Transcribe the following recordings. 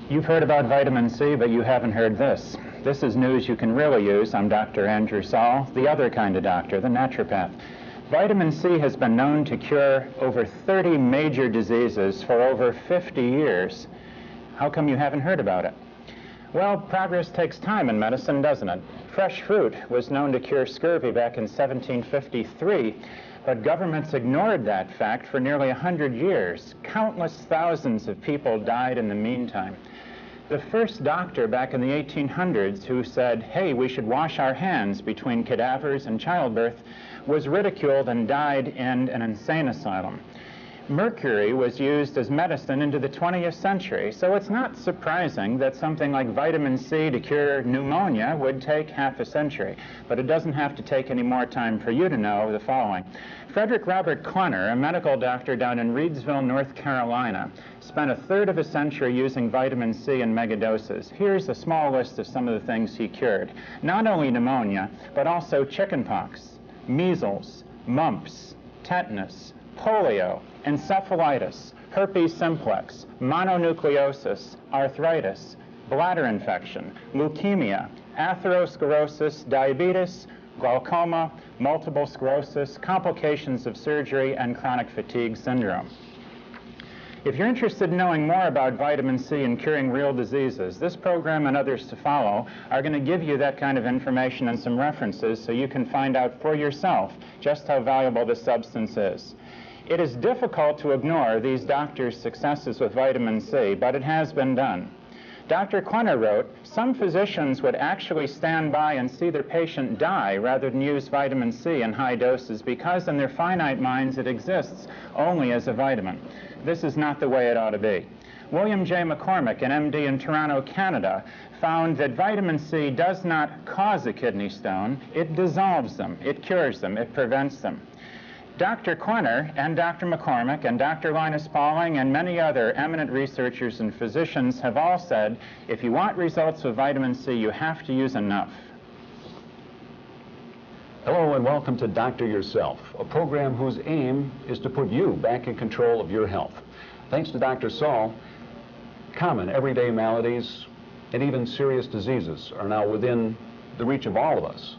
You've heard about vitamin C, but you haven't heard this. This is news you can really use. I'm Dr. Andrew Saul, the other kind of doctor, the naturopath. Vitamin C has been known to cure over 30 major diseases for over 50 years. How come you haven't heard about it? Well, progress takes time in medicine, doesn't it? Fresh fruit was known to cure scurvy back in 1753, but governments ignored that fact for nearly 100 years. Countless thousands of people died in the meantime. The first doctor back in the 1800s who said, hey, we should wash our hands between cadavers and childbirth was ridiculed and died in an insane asylum. Mercury was used as medicine into the 20th century, so it's not surprising that something like vitamin C to cure pneumonia would take half a century. But it doesn't have to take any more time for you to know the following. Frederick Robert Klenner, a medical doctor down in Reidsville, North Carolina, spent a third of a century using vitamin C in megadoses. Here's a small list of some of the things he cured. Not only pneumonia, but also chickenpox, measles, mumps, tetanus, polio, encephalitis, herpes simplex, mononucleosis, arthritis, bladder infection, leukemia, atherosclerosis, diabetes, glaucoma, multiple sclerosis, complications of surgery, and chronic fatigue syndrome. If you're interested in knowing more about vitamin C and curing real diseases, this program and others to follow are going to give you that kind of information and some references so you can find out for yourself just how valuable this substance is. It is difficult to ignore these doctors' successes with vitamin C, but it has been done. Dr. Klenner wrote, some physicians would actually stand by and see their patient die rather than use vitamin C in high doses because in their finite minds it exists only as a vitamin. This is not the way it ought to be. William J. McCormick, an MD in Toronto, Canada, found that vitamin C does not cause a kidney stone, it dissolves them, it cures them, it prevents them. Dr. Klenner and Dr. McCormick and Dr. Linus Pauling and many other eminent researchers and physicians have all said, if you want results with vitamin C, you have to use enough. Hello and welcome to Doctor Yourself, a program whose aim is to put you back in control of your health. Thanks to Dr. Saul, common everyday maladies and even serious diseases are now within the reach of all of us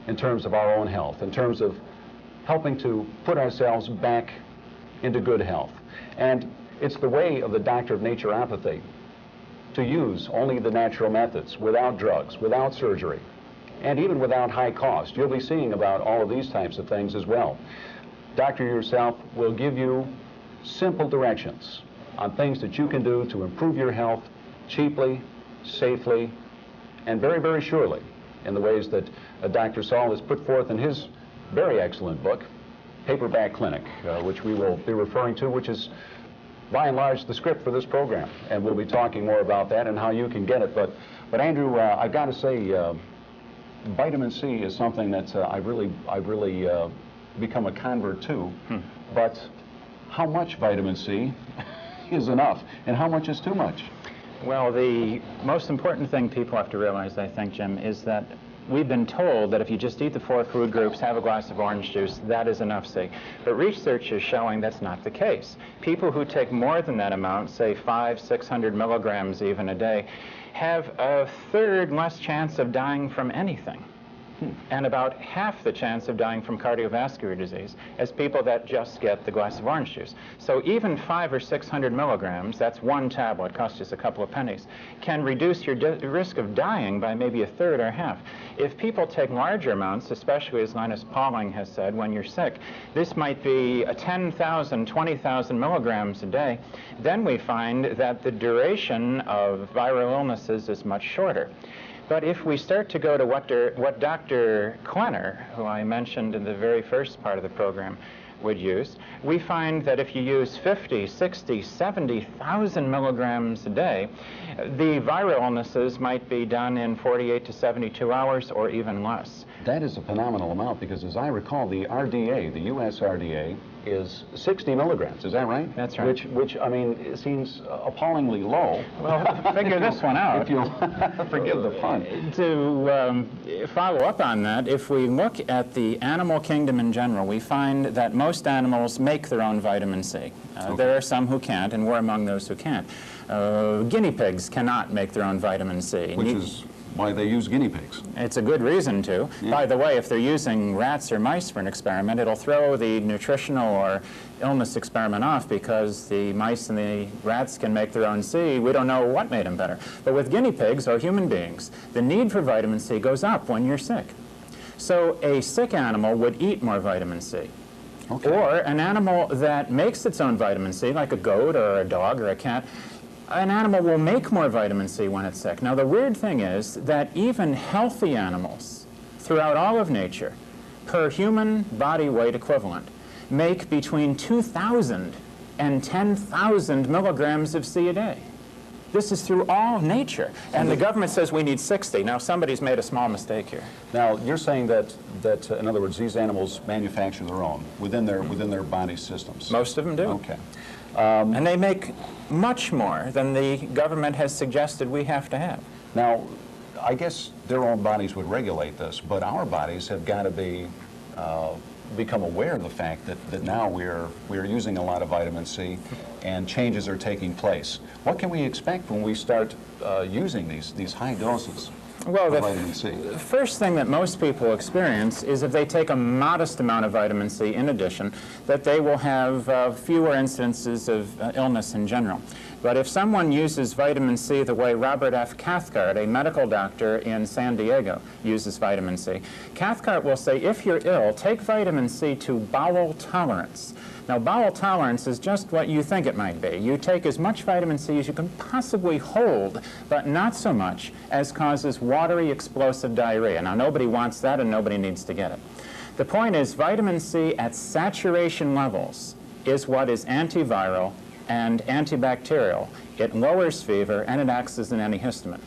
in terms of our own health, in terms of helping to put ourselves back into good health. And it's the way of the doctor of naturopathy to use only the natural methods, without drugs, without surgery, and even without high cost. You'll be seeing about all of these types of things as well. Doctor Yourself will give you simple directions on things that you can do to improve your health cheaply, safely, and very, very surely in the ways that Dr. Saul has put forth in his very excellent book, Paperback Clinic, which we will be referring to, which is by and large the script for this program. And we'll be talking more about that and how you can get it. But Andrew, I've got to say, vitamin C is something that I've really become a convert to. But how much vitamin C is enough, and how much is too much? Well, the most important thing people have to realize, I think, Jim, is that we've been told that if you just eat the 4 food groups, have a glass of orange juice, that is enough C. But research is showing that's not the case. People who take more than that amount, say 500-600 milligrams even a day, have a third less chance of dying from anything, and about half the chance of dying from cardiovascular disease as people that just get the glass of orange juice. So even 500 or 600 milligrams, that's one tablet, costs just a couple of pennies, can reduce your risk of dying by maybe a third or half. If people take larger amounts, especially as Linus Pauling has said, when you're sick, this might be 10,000, 20,000 milligrams a day, then we find that the duration of viral illnesses is much shorter. But if we start to go to what Dr. Klenner, who I mentioned in the very first part of the program, would use, we find that if you use 50, 60, 70,000 milligrams a day, the viral illnesses might be done in 48 to 72 hours or even less. That is a phenomenal amount, because as I recall, the RDA, the U.S. RDA, is 60 milligrams. Is that right? That's right. Which I mean, it seems appallingly low. Well, figure this one out. If you'll forgive the pun. To follow up on that, if we look at the animal kingdom in general, we find that most animals make their own vitamin C. Okay. There are some who can't, and we're among those who can't. Guinea pigs cannot make their own vitamin C. Which is why they use guinea pigs. It's a good reason to. Yeah. By the way, if they're using rats or mice for an experiment, it'll throw the nutritional or illness experiment off, because the mice and the rats can make their own C. We don't know what made them better. But with guinea pigs or human beings, the need for vitamin C goes up when you're sick. So a sick animal would eat more vitamin C. Okay. Or an animal that makes its own vitamin C, like a goat or a dog or a cat, an animal will make more vitamin C when it's sick. Now, the weird thing is that even healthy animals throughout all of nature, per human body weight equivalent, make between 2,000 and 10,000 milligrams of C a day. This is through all nature. And the government says we need 60. Now, somebody's made a small mistake here. Now, you're saying that in other words, these animals manufacture their own within their body systems. Most of them do. Okay. And they make much more than the government has suggested we have to have. Now, I guess their own bodies would regulate this, but our bodies have got to be become aware of the fact that now we're using a lot of vitamin C, and changes are taking place. What can we expect when we start using these high doses? Well, vitamin C. The first thing that most people experience is if they take a modest amount of vitamin C in addition, that they will have fewer incidences of illness in general. But if someone uses vitamin C the way Robert F. Cathcart, a medical doctor in San Diego, uses vitamin C, Cathcart will say, if you're ill, take vitamin C to bowel tolerance. Now, bowel tolerance is just what you think it might be. You take as much vitamin C as you can possibly hold, but not so much as causes watery, explosive diarrhea. Now, nobody wants that, and nobody needs to get it. The point is, vitamin C at saturation levels is what is antiviral and antibacterial. It lowers fever, and it acts as an antihistamine.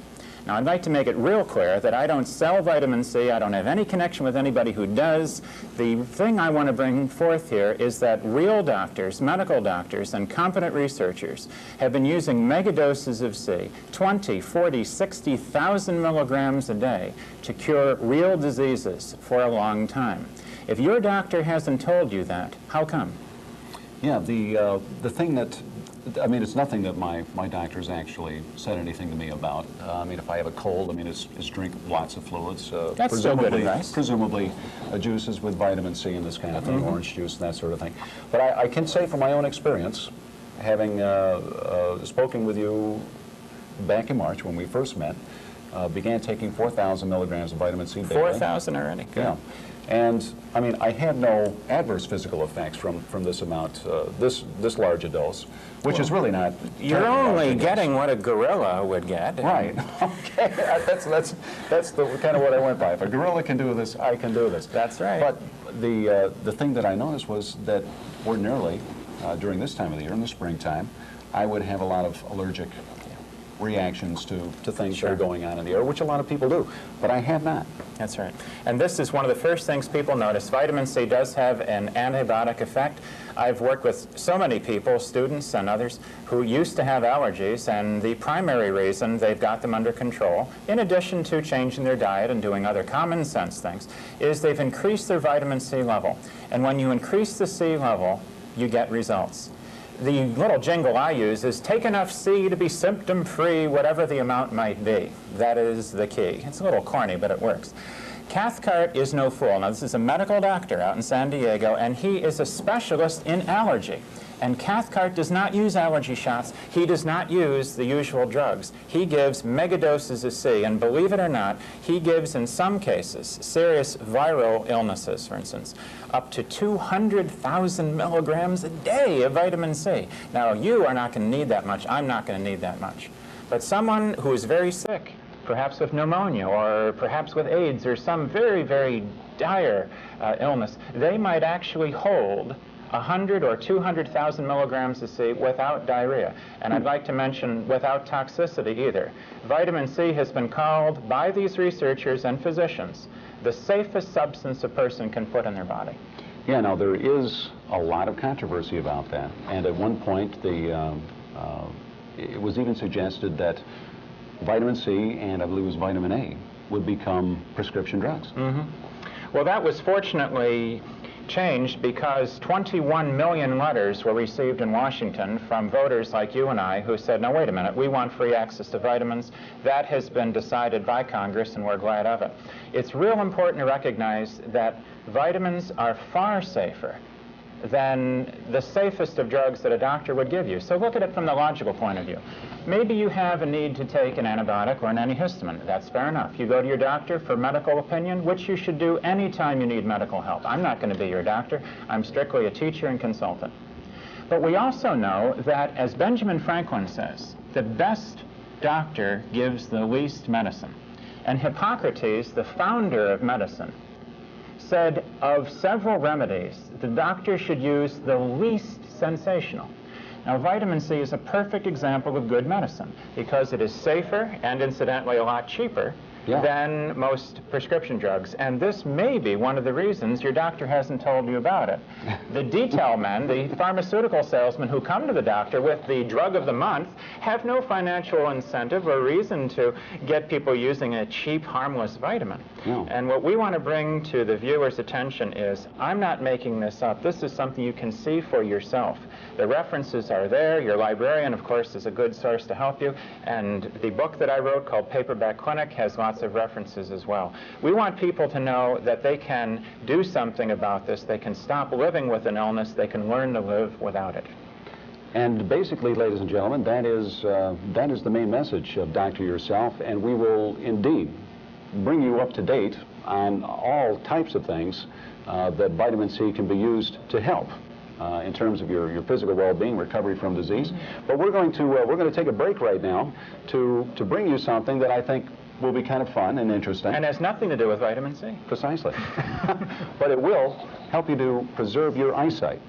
Now, I'd like to make it real clear that I don't sell vitamin C. I don't have any connection with anybody who does. The thing I want to bring forth here is that real doctors, medical doctors, and competent researchers have been using megadoses of C, 20, 40, 60,000 milligrams a day, to cure real diseases for a long time. If your doctor hasn't told you that, how come? Yeah, the thing that, I mean, it's nothing that my doctor's actually said anything to me about. I mean, if I have a cold, I mean, it's drink lots of fluids. That's still good advice. Presumably juices with vitamin C and this kind of thing, orange juice and that sort of thing. But I can say from my own experience, having spoken with you back in March when we first met, began taking 4,000 milligrams of vitamin C daily. 4,000 already? Good. Yeah. And, I mean, I had no adverse physical effects from this amount, this large a dose, which is really not... You're only getting what a gorilla would get. Right. Okay. That's the kind of what I went by. If a gorilla can do this, I can do this. That's right. But the thing that I noticed was that ordinarily, during this time of the year, in the springtime, I would have a lot of allergic reactions to things that are going on in the air, which a lot of people do, but I have not. That's right. And this is one of the first things people notice. Vitamin C does have an antibiotic effect. I've worked with so many people, students and others, who used to have allergies, and the primary reason they've got them under control, in addition to changing their diet and doing other common sense things, is they've increased their vitamin C level. And when you increase the C level, you get results. The little jingle I use is take enough C to be symptom-free, whatever the amount might be. That is the key. It's a little corny, but it works. Cathcart is no fool. Now, this is a medical doctor out in San Diego, and he is a specialist in allergy. And Cathcart does not use allergy shots. He does not use the usual drugs. He gives megadoses of C, and believe it or not, he gives, in some cases, serious viral illnesses, for instance, up to 200,000 milligrams a day of vitamin C. Now, you are not going to need that much. I'm not going to need that much. But someone who is very sick, perhaps with pneumonia or perhaps with AIDS or some very, very dire illness, they might actually hold 100 or 200,000 milligrams of C without diarrhea. And I'd like to mention without toxicity either. Vitamin C has been called by these researchers and physicians the safest substance a person can put in their body. Yeah, now there is a lot of controversy about that. And at one point, it was even suggested that vitamin C and I believe it was vitamin A would become prescription drugs. Well, that was fortunately changed because 21 million letters were received in Washington from voters like you and I who said, no, wait a minute, we want free access to vitamins. That has been decided by Congress, and we're glad of it. It's real important to recognize that vitamins are far safer than the safest of drugs that a doctor would give you. So look at it from the logical point of view. Maybe you have a need to take an antibiotic or an antihistamine. That's fair enough. You go to your doctor for medical opinion, which you should do anytime you need medical help. I'm not going to be your doctor. I'm strictly a teacher and consultant. But we also know that, as Benjamin Franklin says, the best doctor gives the least medicine. And Hippocrates, the founder of medicine, said of several remedies, the doctor should use the least sensational. Now, vitamin C is a perfect example of good medicine because it is safer and incidentally a lot cheaper than most prescription drugs. And this may be one of the reasons your doctor hasn't told you about it. The detail men, the pharmaceutical salesmen who come to the doctor with the drug of the month, have no financial incentive or reason to get people using a cheap, harmless vitamin. And what we want to bring to the viewer's attention is, I'm not making this up. This is something you can see for yourself. The references are there. Your librarian, of course, is a good source to help you. And the book that I wrote called Paperback Clinic has lots of references as well. We want people to know that they can do something about this. They can stop living with an illness. They can learn to live without it. And basically, ladies and gentlemen, that is the main message of Dr. Yourself, and we will indeed bring you up to date on all types of things that vitamin C can be used to help in terms of your physical well-being, recovery from disease. But we're going to take a break right now to bring you something that I think will be kind of fun and interesting. And has nothing to do with vitamin C. Precisely. But it will help you to preserve your eyesight.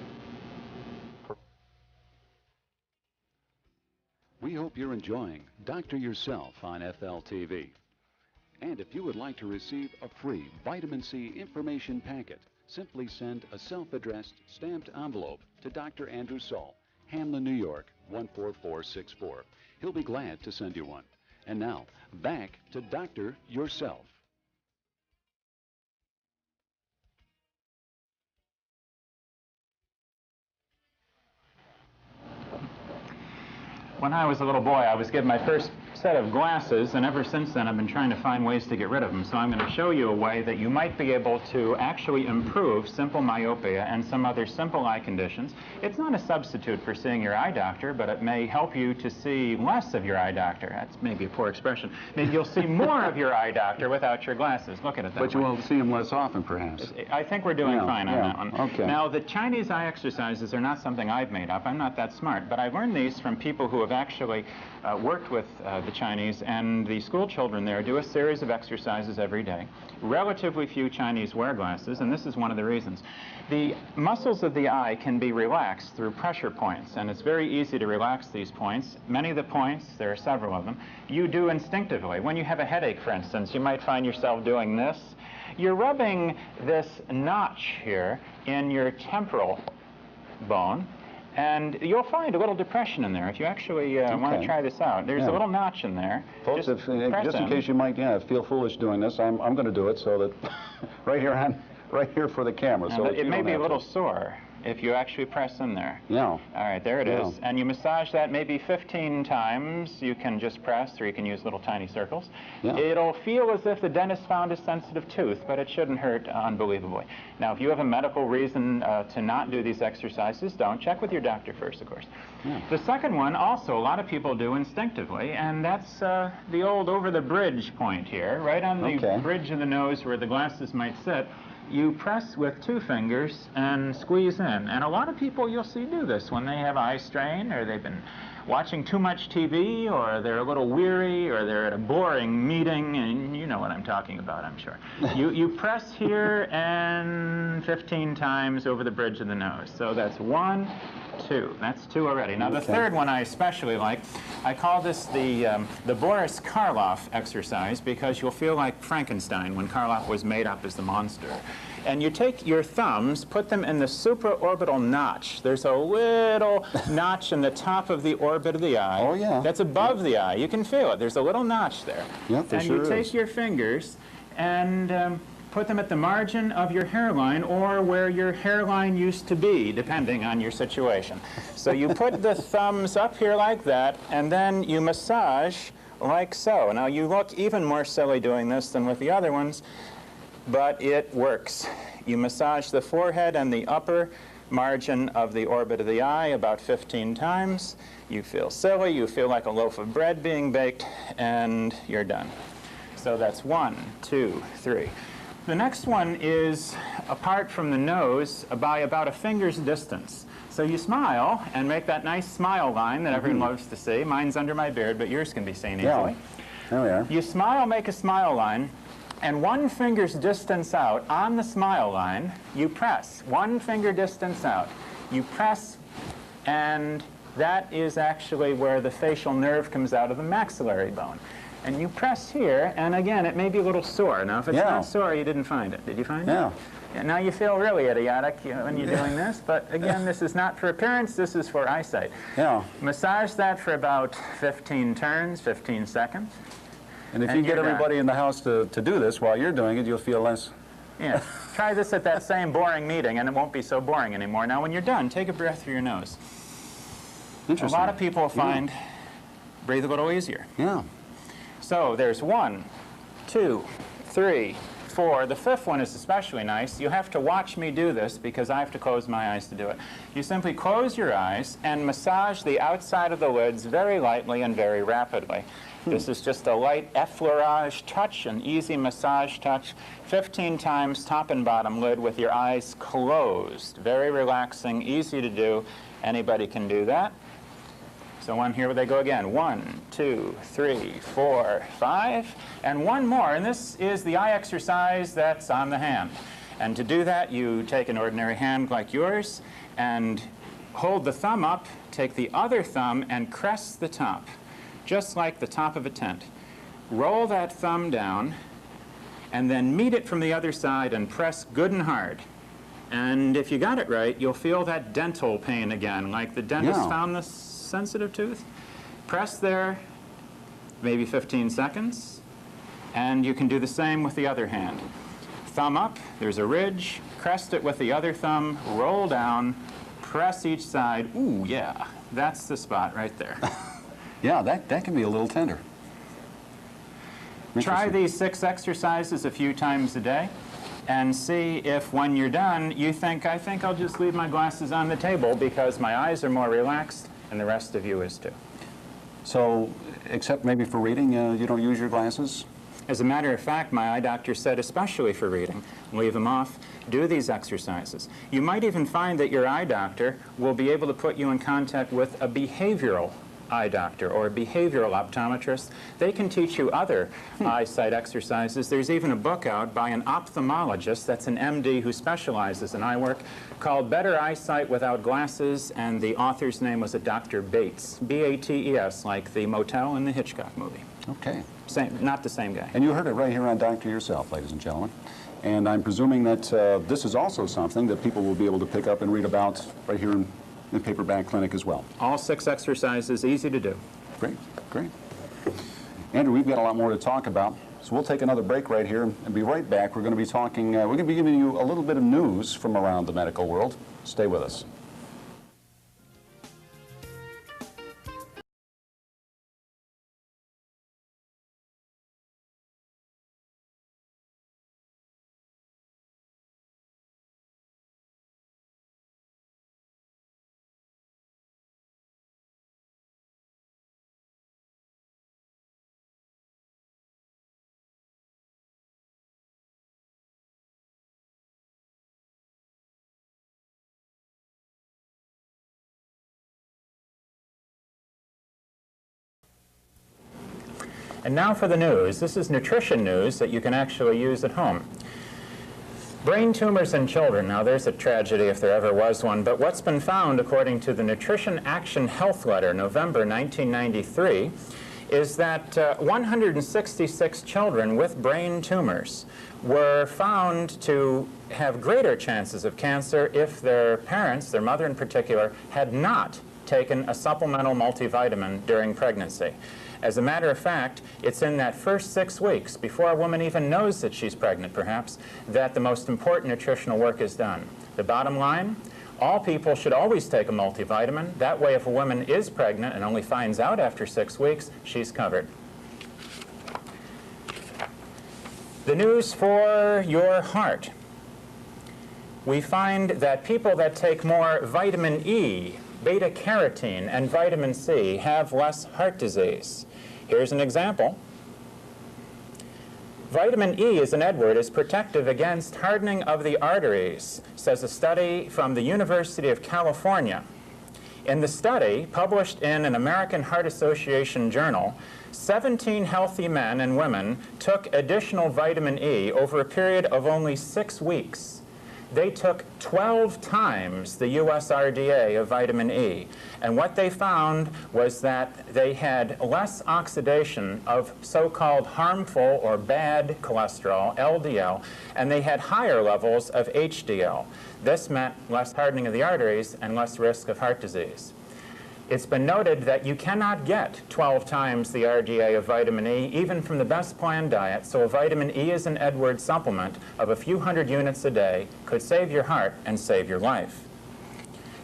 We hope you're enjoying Dr. Yourself on FLTV. And if you would like to receive a free vitamin C information packet, simply send a self-addressed stamped envelope to Dr. Andrew Saul, Hamlin, New York, 14464. He'll be glad to send you one. And now, back to Dr. Yourself. When I was a little boy, I was given my first set of glasses, and ever since then I've been trying to find ways to get rid of them. So I'm going to show you a way that you might be able to actually improve simple myopia and some other simple eye conditions. It's not a substitute for seeing your eye doctor, but it may help you to see less of your eye doctor. That's maybe a poor expression. Maybe you'll see more of your eye doctor without your glasses. Look at it that way. But you will see him less often, perhaps. I think we're doing fine on that one. Okay. Now, the Chinese eye exercises are not something I've made up. I'm not that smart, but I've learned these from people who have actually worked with the Chinese, and the school children there do a series of exercises every day. Relatively few Chinese wear glasses, and this is one of the reasons. The muscles of the eye can be relaxed through pressure points, and it's very easy to relax these points. Many of the points, there are several of them, you do instinctively. When you have a headache, for instance, you might find yourself doing this. You're rubbing this notch here in your temporal bone, and you'll find a little depression in there if you actually want to try this out. There's a little notch in there. Folks, just in case you might feel foolish doing this, I'm going to do it so that right here for the camera. So it may be a little sore if you actually press in there. Yeah. All right, there it is. And you massage that maybe 15 times. You can just press, or you can use little tiny circles. Yeah. It'll feel as if the dentist found a sensitive tooth, but it shouldn't hurt unbelievably. Now, if you have a medical reason to not do these exercises, don't. Check with your doctor first, of course. Yeah. The second one, also, a lot of people do instinctively, and that's the old over-the-bridge point here, right on the bridge of the nose where the glasses might sit. You press with 2 fingers and squeeze in. And a lot of people you'll see do this when they have eye strain or they've been watching too much TV, or they're a little weary, or they're at a boring meeting, and you know what I'm talking about, I'm sure. You press here and 15 times over the bridge of the nose. So that's 1, 2. That's 2 already. Now the third one I especially like. I call this the Boris Karloff exercise, because you'll feel like Frankenstein when Karloff was made up as the monster. And you take your thumbs, put them in the supraorbital notch. There's a little notch in the top of the orbit of the eye. Oh, yeah. That's above the eye. You can feel it. There's a little notch there. Yep, there and sure you take your fingers and put them at the margin of your hairline, or where your hairline used to be, depending on your situation. So you put the thumbs up here like that, and then you massage like so. Now you look even more silly doing this than with the other ones, but it works. You massage the forehead and the upper margin of the orbit of the eye about 15 times. You feel silly, you feel like a loaf of bread being baked, and you're done. So that's 1, 2, 3. The next one is apart from the nose by about a finger's distance. So you smile and make that nice smile line that everyone loves to see. Mine's under my beard, but yours can be seen easily. Yeah. There we are. You smile, make a smile line, and 1 finger's distance out on the smile line, you press. 1 finger distance out. You press, and that is actually where the facial nerve comes out of the maxillary bone. And you press here, and again, it may be a little sore. Now, if it's not sore, you didn't find it. Did you find it? Yeah. Now you feel really idiotic when you're doing this, but again, this is not for appearance, this is for eyesight. Yeah. Massage that for about 15 turns, 15 seconds. And if you get everybody in the house to do this while you're doing it, you'll feel less. Yeah. Try this at that same boring meeting, and it won't be so boring anymore. Now, when you're done, take a breath through your nose. Interesting. A lot of people find breathe a little easier. Yeah. So there's 1, 2, 3, 4. The 5th one is especially nice. You have to watch me do this because I have to close my eyes to do it. You simply close your eyes and massage the outside of the lids very lightly and very rapidly. This is just a light effleurage touch, an easy massage touch, 15 times top and bottom lid with your eyes closed. Very relaxing, easy to do. Anybody can do that. So here they go again. 1, 2, 3, 4, 5, and 1 more. And this is the eye exercise that's on the hand. And to do that, you take an ordinary hand like yours and hold the thumb up, take the other thumb and crest the top, just like the top of a tent. Roll that thumb down, and then meet it from the other side and press good and hard. And if you got it right, you'll feel that dental pain again, like the dentist found the sensitive tooth. Press there, maybe 15 seconds, and you can do the same with the other hand. Thumb up, there's a ridge, crest it with the other thumb, roll down, press each side. Ooh, yeah, that's the spot right there. Yeah, that can be a little tender. Try these 6 exercises a few times a day and see if when you're done you think, I think I'll just leave my glasses on the table because my eyes are more relaxed and the rest of you is too. So, except maybe for reading, you don't use your glasses? As a matter of fact, my eye doctor said, especially for reading, leave them off, do these exercises. You might even find that your eye doctor will be able to put you in contact with a behavioral eye doctor or a behavioral optometrist. They can teach you other eyesight exercises. There's even a book out by an ophthalmologist, that's an MD who specializes in eye work, called Better Eyesight Without Glasses, and the author's name was a Dr. Bates, B-A-T-E-S, like the motel in the Hitchcock movie. Okay. Same, not the same guy. And you heard it right here on Doctor Yourself, ladies and gentlemen. And I'm presuming that this is also something that people will be able to pick up and read about right here in the Paperback Clinic as well. All 6 exercises, easy to do. Great, great. Andrew, we've got a lot more to talk about, so we'll take another break right here and be right back. We're going to be talking, we're going to be giving you a little bit of news from around the medical world. Stay with us. And now for the news. This is nutrition news that you can actually use at home. Brain tumors in children. Now there's a tragedy if there ever was one, but what's been found according to the Nutrition Action Health Letter, November 1993, is that 166 children with brain tumors were found to have greater chances of cancer if their parents, their mother in particular, had not taken a supplemental multivitamin during pregnancy. As a matter of fact, it's in that first 6 weeks, before a woman even knows that she's pregnant perhaps, that the most important nutritional work is done. The bottom line, all people should always take a multivitamin. That way, if a woman is pregnant and only finds out after 6 weeks, she's covered. The news for your heart. We find that people that take more vitamin E, beta-carotene, and vitamin C have less heart disease. Here's an example. Vitamin E, as an Edward, is protective against hardening of the arteries, says a study from the University of California. In the study, published in an American Heart Association journal, 17 healthy men and women took additional vitamin E over a period of only 6 weeks. They took 12 times the USRDA of vitamin E. And what they found was that they had less oxidation of so-called harmful or bad cholesterol, LDL, and they had higher levels of HDL. This meant less hardening of the arteries and less risk of heart disease. It's been noted that you cannot get 12 times the RDA of vitamin E, even from the best planned diet, so a vitamin E as an Edward supplement of a few hundred units a day could save your heart and save your life.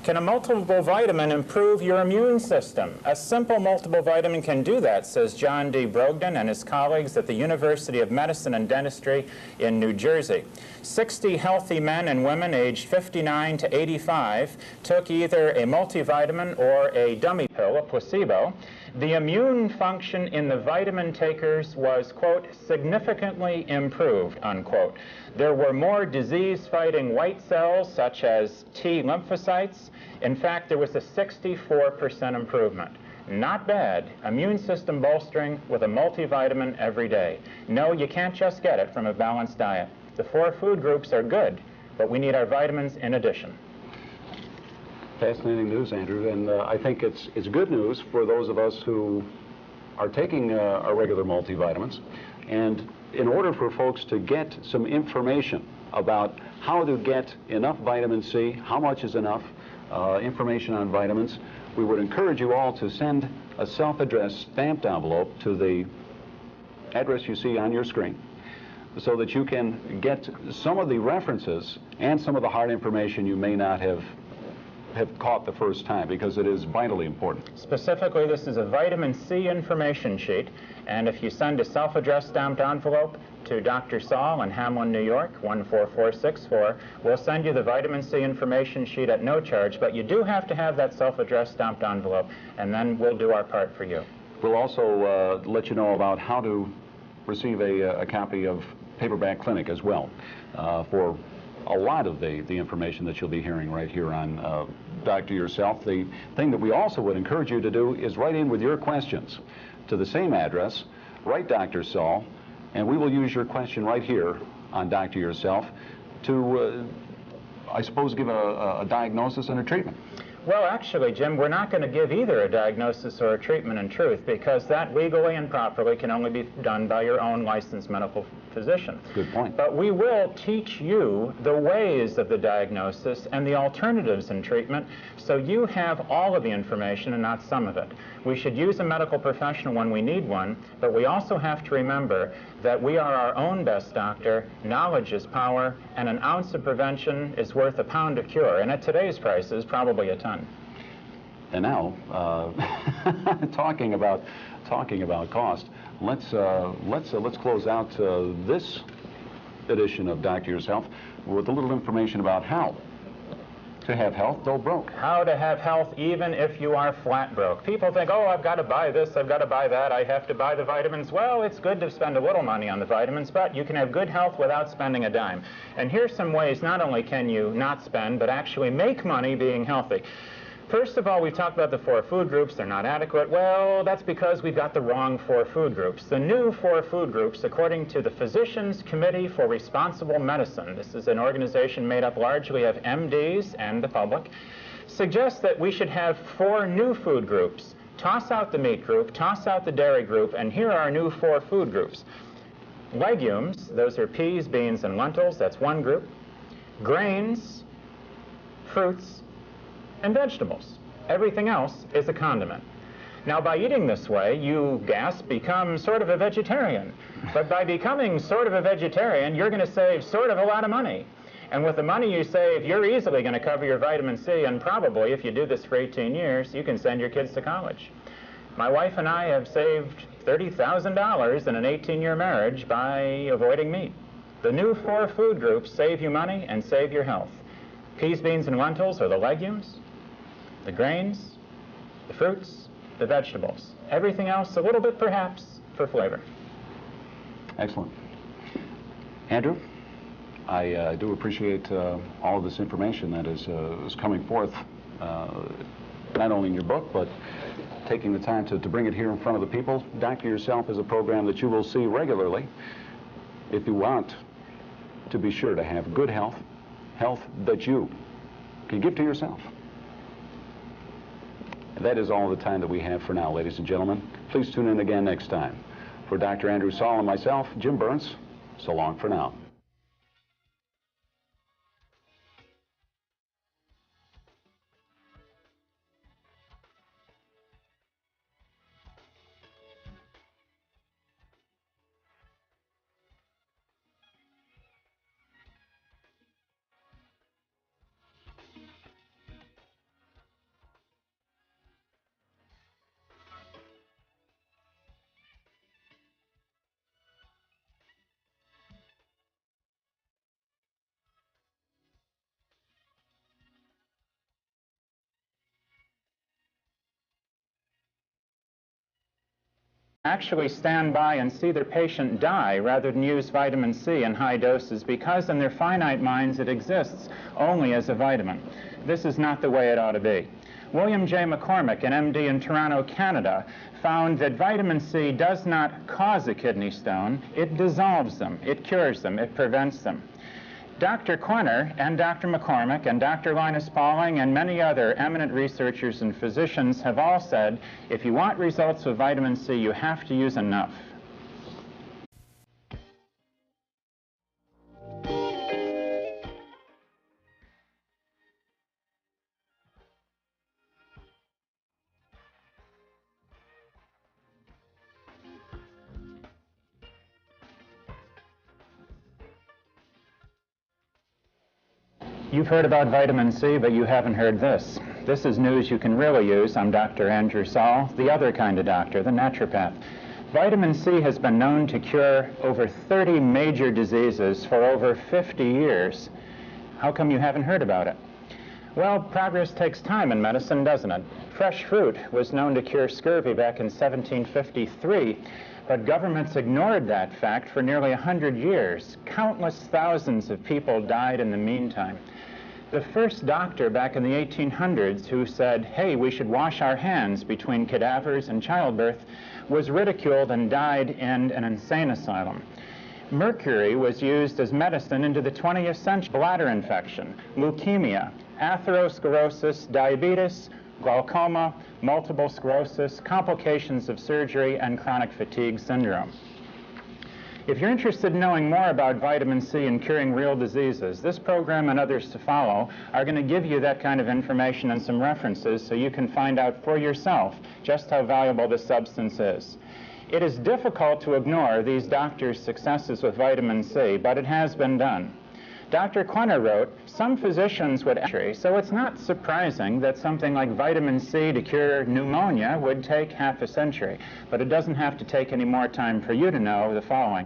Can a multiple vitamin improve your immune system? A simple multiple vitamin can do that, says John D. Brogdon and his colleagues at the University of Medicine and Dentistry in New Jersey. 60 healthy men and women aged 59 to 85 took either a multivitamin or a dummy pill, a placebo. The immune function in the vitamin takers was, quote, significantly improved, unquote. There were more disease-fighting white cells, such as T lymphocytes. In fact, there was a 64% improvement. Not bad. Immune system bolstering with a multivitamin every day. No, you can't just get it from a balanced diet. The 4 food groups are good, but we need our vitamins in addition. Fascinating news, Andrew, and I think it's good news for those of us who are taking our regular multivitamins. And in order for folks to get some information about how to get enough vitamin C, how much is enough, information on vitamins, we would encourage you all to send a self-addressed stamped envelope to the address you see on your screen, so that you can get some of the references and some of the hard information you may not have caught the first time, because it is vitally important. Specifically, this is a vitamin C information sheet, and if you send a self-addressed stamped envelope to Dr. Saul in Hamlin, New York, 14464, we'll send you the vitamin C information sheet at no charge, but you do have to have that self-addressed stamped envelope, and then we'll do our part for you. We'll also let you know about how to receive a copy of Paperback Clinic as well, for a lot of the information that you'll be hearing right here on Dr. Yourself. The thing that we also would encourage you to do is write in with your questions to the same address, write Dr. Saul, and we will use your question right here on Dr. Yourself to, I suppose, give a diagnosis and a treatment. Well, actually, Jim, we're not going to give either a diagnosis or a treatment in truth, because that legally and properly can only be done by your own licensed medical physician. Good point. But we will teach you the ways of the diagnosis and the alternatives in treatment, so you have all of the information and not some of it. We should use a medical professional when we need one, but we also have to remember that we are our own best doctor, knowledge is power, and an ounce of prevention is worth a pound of cure, and at today's prices, probably a ton. And now, talking about cost, let's close out this edition of Dr. Yourself with a little information about how to have health, though broke. How to have health even if you are flat broke. People think, oh, I've got to buy this, I've got to buy that, I have to buy the vitamins. Well, it's good to spend a little money on the vitamins, but you can have good health without spending a dime. And here's some ways not only can you not spend, but actually make money being healthy. First of all, we've talked about the 4 food groups. They're not adequate. Well, that's because we've got the wrong 4 food groups. The new 4 food groups, according to the Physicians Committee for Responsible Medicine, this is an organization made up largely of MDs and the public, suggests that we should have 4 new food groups. Toss out the meat group, toss out the dairy group, and here are our new 4 food groups. Legumes, those are peas, beans, and lentils, that's one group. Grains, fruits, and vegetables. Everything else is a condiment. Now, by eating this way, you become sort of a vegetarian. But by becoming sort of a vegetarian, you're going to save sort of a lot of money. And with the money you save, you're easily going to cover your vitamin C, and probably, if you do this for 18 years, you can send your kids to college. My wife and I have saved $30,000 in an 18-year marriage by avoiding meat. The new 4 food groups save you money and save your health. Peas, beans, and lentils are the legumes, the grains, the fruits, the vegetables. Everything else, a little bit perhaps, for flavor. Excellent. Andrew, I do appreciate all of this information that is coming forth, not only in your book, but taking the time to bring it here in front of the people. Doctor Yourself is a program that you will see regularly if you want to be sure to have good health, health that you can give to yourself. That is all the time that we have for now, ladies and gentlemen. Please tune in again next time. For Dr. Andrew Saul and myself, Jim Burns, so long for now. Actually stand by and see their patient die rather than use vitamin C in high doses, because in their finite minds it exists only as a vitamin. This is not the way it ought to be. William J. McCormick, an MD in Toronto, Canada, found that vitamin C does not cause a kidney stone. It dissolves them, it cures them, it prevents them. Dr. Quenner and Dr. McCormick and Dr. Linus Pauling and many other eminent researchers and physicians have all said, if you want results with vitamin C, you have to use enough. You've heard about vitamin C, but you haven't heard this. This is news you can really use. I'm Dr. Andrew Saul, the other kind of doctor, the naturopath. Vitamin C has been known to cure over 30 major diseases for over 50 years. How come you haven't heard about it? Well, progress takes time in medicine, doesn't it? Fresh fruit was known to cure scurvy back in 1753. But governments ignored that fact for nearly 100 years. Countless thousands of people died in the meantime. The first doctor back in the 1800s who said, hey, we should wash our hands between cadavers and childbirth, was ridiculed and died in an insane asylum. Mercury was used as medicine into the 20th century. Bladder infection, leukemia, atherosclerosis, diabetes, glaucoma, multiple sclerosis, complications of surgery, and chronic fatigue syndrome. If you're interested in knowing more about vitamin C and curing real diseases, this program and others to follow are going to give you that kind of information and some references so you can find out for yourself just how valuable this substance is. It is difficult to ignore these doctors' successes with vitamin C, but it has been done. Dr. Quenner wrote, some physicians would actually, so it's not surprising that something like vitamin C to cure pneumonia would take half a century, but it doesn't have to take any more time for you to know the following.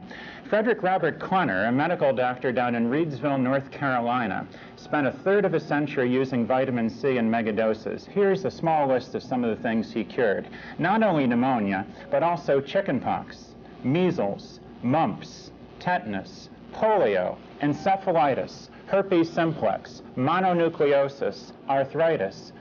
Frederick Robert Quenner, a medical doctor down in Reidsville, North Carolina, spent a third of a century using vitamin C in megadoses. Here's a small list of some of the things he cured. Not only pneumonia, but also chickenpox, measles, mumps, tetanus, polio, encephalitis, herpes simplex, mononucleosis, arthritis,